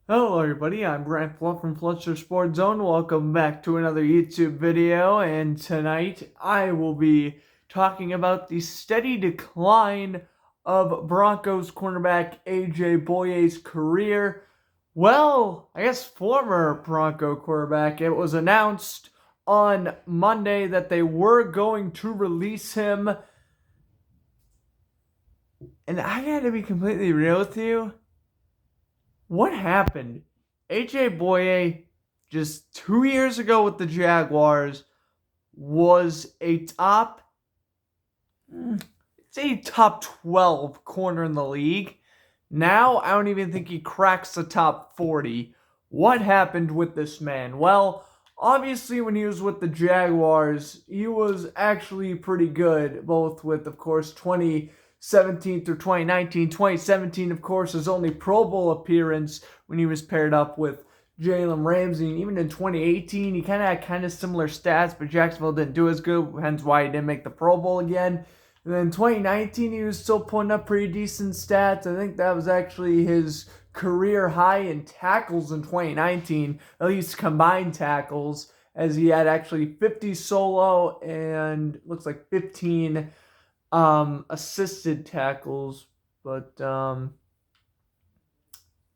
Hello everybody, I'm Grant Fluff from Fluster Sports Zone. Welcome back to another YouTube video, and tonight I will be talking about the steady decline of Broncos cornerback A.J. Bouye's career. Well, I guess former Bronco quarterback. It was announced on Monday that they were going to release him, and I gotta be completely real with you. What happened? AJ Bouye, just 2 years ago with the Jaguars, was a it's a top 12 corner in the league. Now, I don't even think he cracks the top 40. What happened with this man? Well, obviously, when he was with the Jaguars, he was actually pretty good, both with, of course, 2017 through 2019. 2017, of course, his only Pro Bowl appearance when he was paired up with Jalen Ramsey. And even in 2018, he kind of had similar stats, but Jacksonville didn't do as good, hence why he didn't make the Pro Bowl again. And then 2019, he was still putting up pretty decent stats. I think that was actually his career high in tackles in 2019, at least combined tackles, as he had actually 50 solo and looks like 15 assisted tackles. But,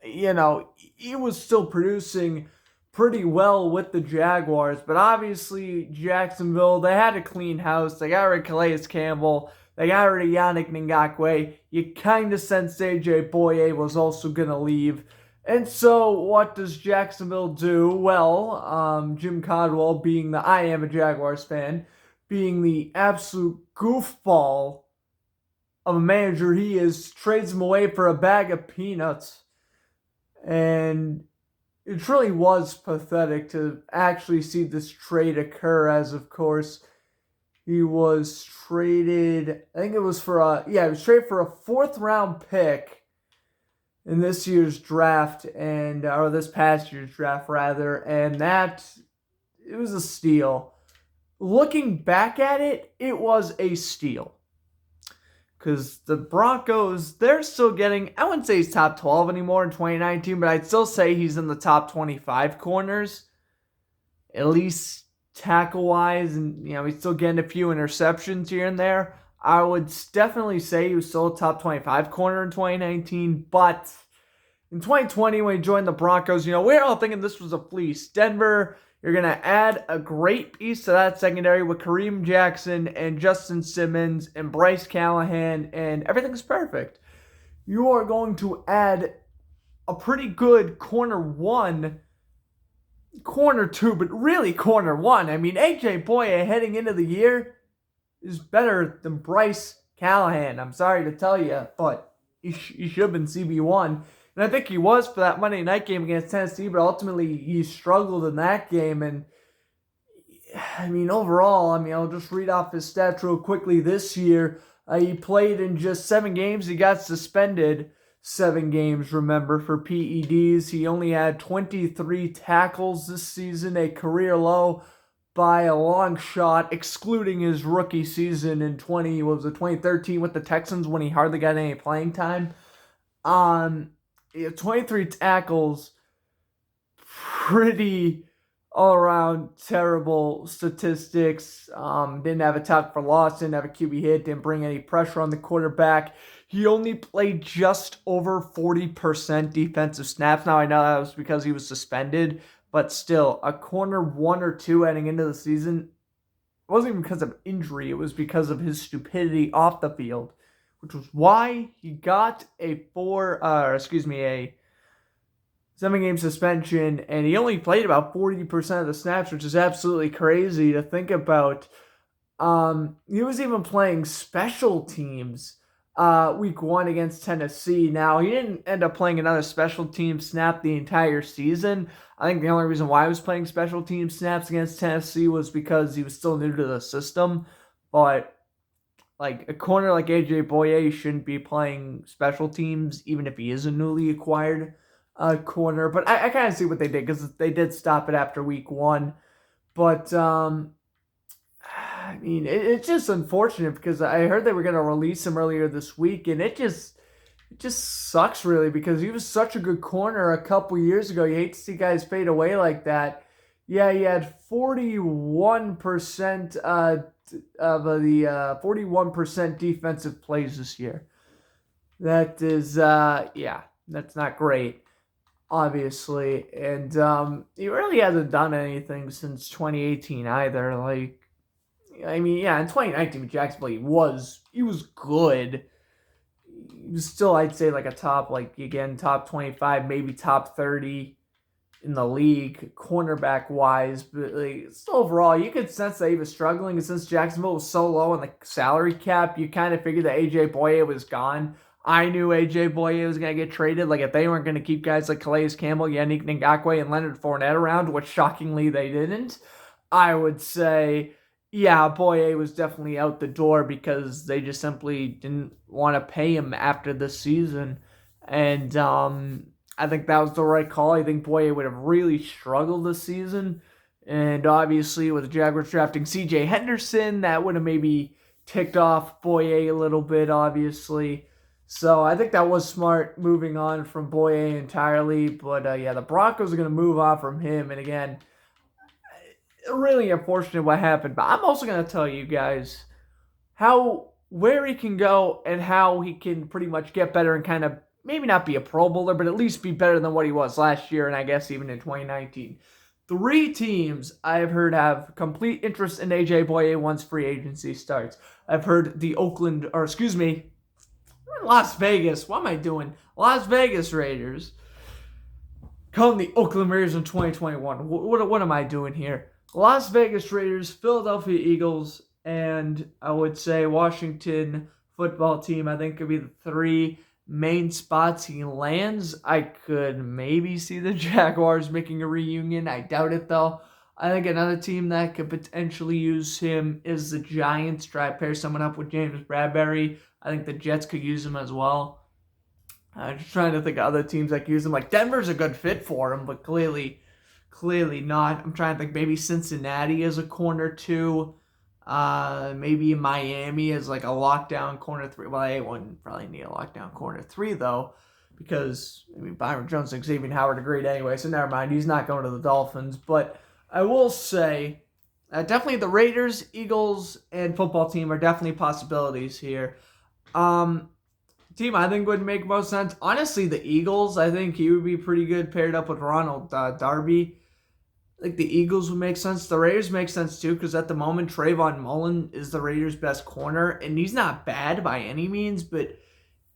he was still producing pretty well with the Jaguars, but obviously Jacksonville, they had to clean house. They got rid of Calais Campbell. They got rid of Yannick Ngakoue. You kind of sense AJ Bouye was also going to leave. And so what does Jacksonville do? Well, Jim Caldwell, being the I am a Jaguars fan, being the absolute goofball of a manager he is, trades him away for a bag of peanuts. And it truly was pathetic to actually see this trade occur, as of course he was traded. I think it was for he was traded for a fourth round pick in this year's draft, or this past year's draft rather, and that it was a steal. Looking back at it, it was a steal. Because the Broncos, they're still getting, I wouldn't say he's top 12 anymore in 2019, but I'd still say he's in the top 25 corners, at least tackle-wise, and, he's still getting a few interceptions here and there. I would definitely say he was still a top 25 corner in 2019, but in 2020, when he joined the Broncos, we're all thinking this was a fleece. Denver, you're going to add a great piece to that secondary with Kareem Jackson and Justin Simmons and Bryce Callahan, and everything's perfect. You are going to add a pretty good corner one, corner two, but really corner one. I mean, AJ Bouye heading into the year is better than Bryce Callahan. I'm sorry to tell you, but he should have been CB1. And I think he was for that Monday night game against Tennessee, but ultimately he struggled in that game. And, I mean, overall, I'll just read off his stats real quickly this year. He played in just 7 games. He got suspended 7 games, remember, for PEDs. He only had 23 tackles this season, a career low by a long shot, excluding his rookie season in 2013 with the Texans when he hardly got any playing time. 23 tackles, pretty all around terrible statistics. Didn't have a tackle for loss, didn't have a QB hit, didn't bring any pressure on the quarterback. He only played just over 40% defensive snaps. Now, I know that was because he was suspended, but still, a corner 1 or 2 heading into the season, it wasn't even because of injury, it was because of his stupidity off the field, which was why he got a 7-game suspension, and he only played about 40% of the snaps, which is absolutely crazy to think about. He was even playing special teams week 1 against Tennessee. Now, he didn't end up playing another special team snap the entire season. I think the only reason why he was playing special team snaps against Tennessee was because he was still new to the system. But like a corner like AJ Bouye shouldn't be playing special teams, even if he is a newly acquired corner. But I kind of see what they did, because they did stop it after week 1. But it's just unfortunate, because I heard they were going to release him earlier this week, and it just It just sucks really because he was such a good corner a couple years ago. You hate to see guys fade away like that. Yeah, he had 41% of the 41% defensive plays this year. That is yeah, that's not great, obviously. And he really hasn't done anything since 2018 either. Like I mean, yeah, in 2019 with Jacksonville, he was good. He was still, I'd say, like a top, like again, top 25, maybe top 30 in the league, cornerback wise. But like, still overall, you could sense that he was struggling. And since Jacksonville was so low on the salary cap, you kind of figured that AJ Bouye was gone. I knew AJ Bouye was going to get traded. Like, if they weren't going to keep guys like Calais Campbell, Yannick Ngakoue, and Leonard Fournette around, which shockingly they didn't, I would say, yeah, Bouye was definitely out the door because they just simply didn't want to pay him after the season. And I think that was the right call. I think Bouye would have really struggled this season. And obviously, with the Jaguars drafting CJ Henderson, that would have maybe ticked off Bouye a little bit, obviously. So I think that was smart moving on from Bouye entirely. But yeah, the Broncos are going to move on from him. And again, really unfortunate what happened. But I'm also going to tell you guys where he can go and how he can pretty much get better and kind of maybe not be a Pro Bowler, but at least be better than what he was last year and I guess even in 2019. 3 teams I've heard have complete interest in AJ Bouye once free agency starts. I've heard the Las Vegas. What am I doing? Las Vegas Raiders. Calling the Oakland Raiders in 2021. What am I doing here? Las Vegas Raiders, Philadelphia Eagles, and I would say Washington football team. I think could be the 3 main spots he lands. I could maybe see the Jaguars making a reunion. I doubt it though. I think another team that could potentially use him is the Giants. Try to pair someone up with James Bradbury. I think the Jets could use him as well. I'm just trying to think of other teams that could use him. Like Denver's a good fit for him, but clearly not. I'm trying to think maybe Cincinnati as a corner 2. Maybe Miami as like a lockdown corner 3. Well, they wouldn't probably need a lockdown corner 3 though, because I mean Byron Jones and Xavier Howard are great anyway, so never mind. He's not going to the Dolphins. But I will say definitely the Raiders, Eagles, and football team are definitely possibilities here. Team I think would make most sense. Honestly, the Eagles, I think he would be pretty good paired up with Ronald Darby. Like the Eagles would make sense. The Raiders make sense too because at the moment Trayvon Mullen is the Raiders' best corner, and he's not bad by any means. But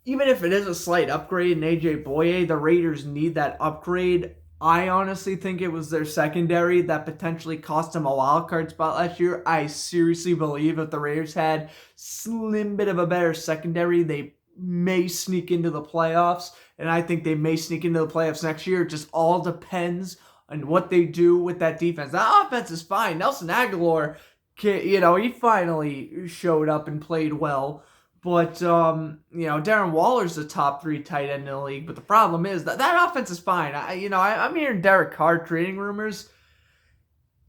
even if it is a slight upgrade in AJ Bouye, the Raiders need that upgrade. I honestly think it was their secondary that potentially cost them a wild card spot last year. I seriously believe if the Raiders had slim bit of a better secondary, they may sneak into the playoffs, and I think they may sneak into the playoffs next year. It just all depends on what they do with that defense. That offense is fine. Nelson Aguilar, he finally showed up and played well. But, Darren Waller's the top 3 tight end in the league. But the problem is that offense is fine. I'm hearing Derek Carr trading rumors.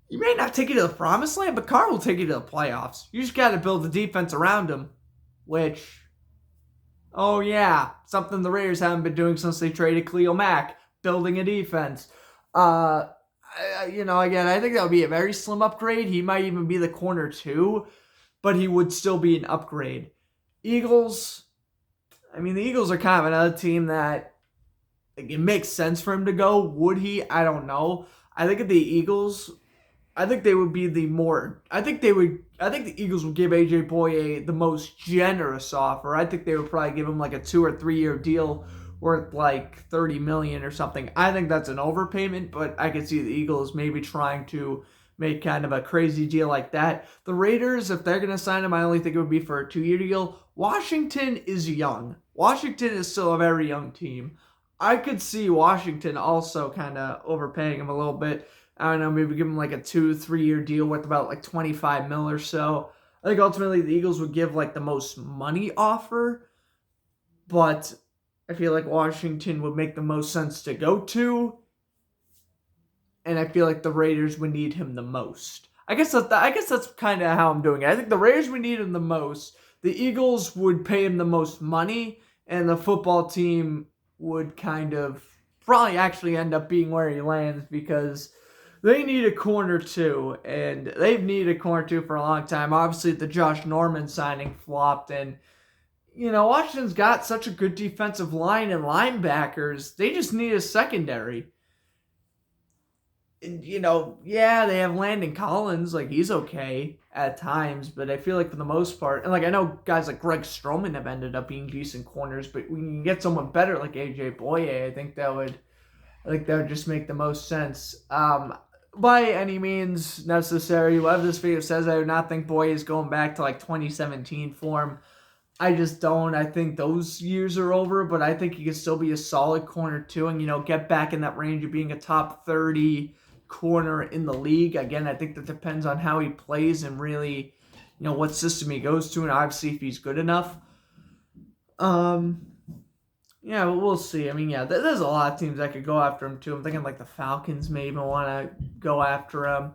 You may not take you to the promised land, but Carr will take you to the playoffs. You just got to build the defense around him, which, oh yeah, something the Raiders haven't been doing since they traded Khalil Mack, building a defense. Again, I think that would be a very slim upgrade. He might even be the corner 2, but he would still be an upgrade. Eagles, the Eagles are kind of another team that it makes sense for him to go. Would he? I don't know. I think the Eagles would give AJ Bouye the most generous offer. I think they would probably give him like a 2 or 3 year deal worth like $30 million or something. I think that's an overpayment, but I could see the Eagles maybe trying to make kind of a crazy deal like that. The Raiders, if they're going to sign him, I only think it would be for a 2-year deal. Washington is young. Washington is still a very young team. I could see Washington also kind of overpaying him a little bit. I don't know, maybe give him like a 2-3 year deal worth about like $25 million or so. I think ultimately the Eagles would give like the most money offer, but I feel like Washington would make the most sense to go to, and I feel like the Raiders would need him the most. I guess that's kind of how I'm doing it. I think the Raiders would need him the most. The Eagles would pay him the most money, and the football team would kind of probably actually end up being where he lands because they need a corner too, and they've needed a corner two for a long time. Obviously, the Josh Norman signing flopped, and Washington's got such a good defensive line and linebackers. They just need a secondary. And, yeah, they have Landon Collins. Like, he's okay at times, but I feel like for the most part, and, like, I know guys like Greg Stroman have ended up being decent corners, but when you can get someone better like A.J. Bouye, I think that would just make the most sense. By any means necessary, whatever this video says, I do not think Bouye is going back to, like, 2017 form. I just don't. I think those years are over, but I think he can still be a solid corner too and, get back in that range of being a top 30 corner in the league. Again, I think that depends on how he plays and really, what system he goes to and obviously if he's good enough. Yeah, but we'll see. I mean, yeah, there's a lot of teams that could go after him too. I'm thinking like the Falcons may even want to go after him.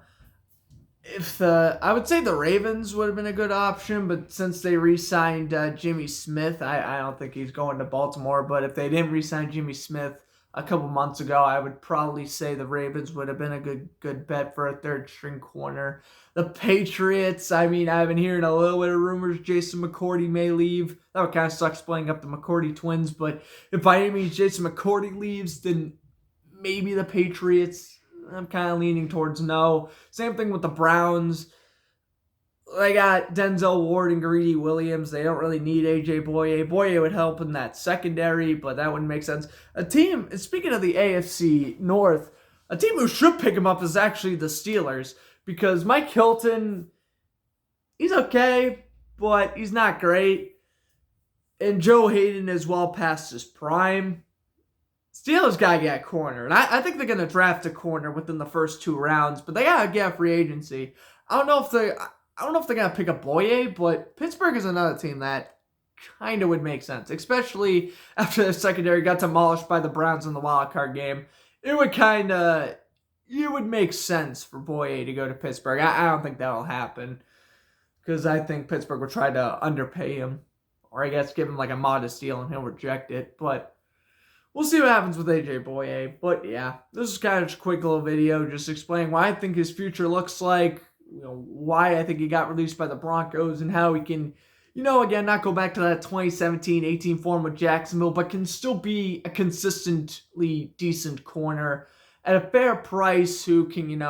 I would say the Ravens would have been a good option, but since they re-signed Jimmy Smith, I don't think he's going to Baltimore. But if they didn't re-sign Jimmy Smith a couple months ago, I would probably say the Ravens would have been a good bet for a third string corner. The Patriots, I mean, I've been hearing a little bit of rumors Jason McCourty may leave. That would kind of suck playing up the McCourty twins, but if by any means Jason McCourty leaves, then maybe the Patriots. I'm kind of leaning towards no. Same thing with the Browns. They got Denzel Ward and Greedy Williams. They don't really need A.J. Bouye. Bouye would help in that secondary, but that wouldn't make sense. A team, speaking of the AFC North, a team who should pick him up is actually the Steelers because Mike Hilton, he's okay, but he's not great. And Joe Hayden is well past his prime. Steelers got to get a corner. And I think they're going to draft a corner within the first 2 rounds, but they got to get free agency. I don't know if they're going to pick up Bouye, but Pittsburgh is another team that kind of would make sense, especially after the secondary got demolished by the Browns in the wild card game. It would make sense for Bouye to go to Pittsburgh. I don't think that'll happen because I think Pittsburgh will try to underpay him, or I guess give him like a modest deal and he'll reject it, but we'll see what happens with A.J. Bouye. But yeah, this is kind of just a quick little video just explaining why I think his future looks like, why I think he got released by the Broncos and how he can, again, not go back to that 2017-18 form with Jacksonville, but can still be a consistently decent corner at a fair price who can,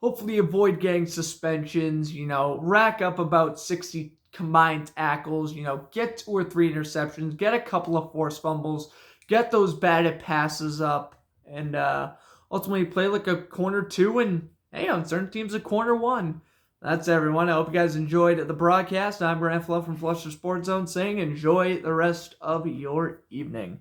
hopefully avoid getting suspensions, rack up about 60 combined tackles, get 2 or 3 interceptions, get a couple of forced fumbles, get those batted passes up, and ultimately play like a corner 2, and hey, on certain teams, a corner 1. That's everyone. I hope you guys enjoyed the broadcast. I'm Grant Fluff from Flusher Sports Zone saying enjoy the rest of your evening.